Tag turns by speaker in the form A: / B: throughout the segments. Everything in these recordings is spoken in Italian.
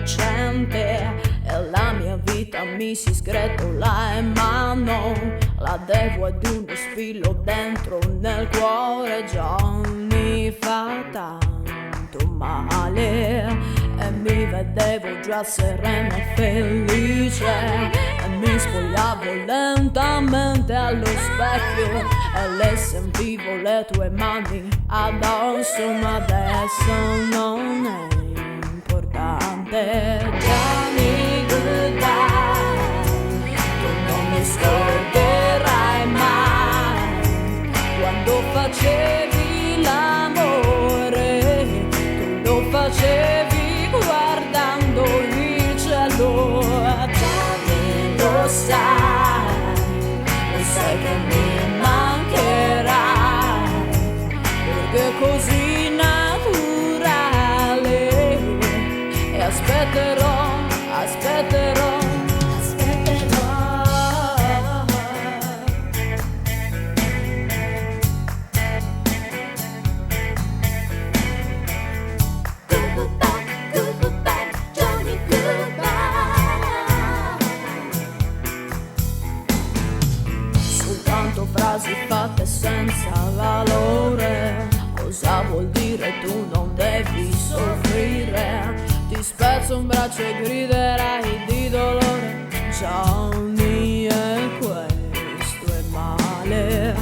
A: innocente e la mia vita mi si sgretola in mano, la devo ad uno spillo dentro nel cuore. Già mi fa tanto male e mi vedevo già serena e felice e mi spogliavo lentamente allo specchio e le sentivo le tue mani addosso, ma adesso non è importante. Johnny Goodbye, tu non mi scorderai mai quando facevi l'amore, tu lo facevi guardando il cielo. Johnny, lo sai che mi mancherai, perché è così naturale e aspetterò, aspetterò, aspetterò. Goodbye, goodbye, Johnny, goodbye. Soltanto frasi fatte senza valore. Cosa vuol dire tu non devi soffrire? Ti spezzo un braccio e griderai di dolore. Johnny, e questo è male.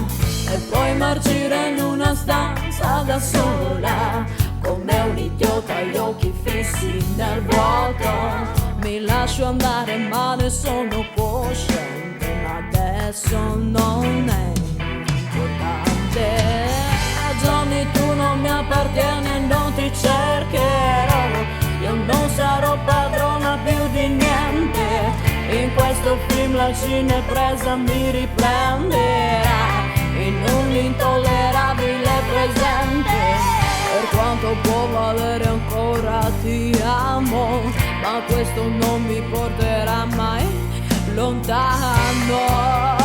A: E poi marcire in una stanza da sola come un idiota, gli occhi fissi nel vuoto. Mi lascio andare ma ne sono cosciente, ma adesso non è importante. Johnny, tu non mi appartieni e non ti cercherò, io non sarò padrona più di niente. In questo film la cinepresa mi riprenderà in un intollerabile presente. Per quanto può valere ancora ti amo, ma questo non mi porterà mai lontano.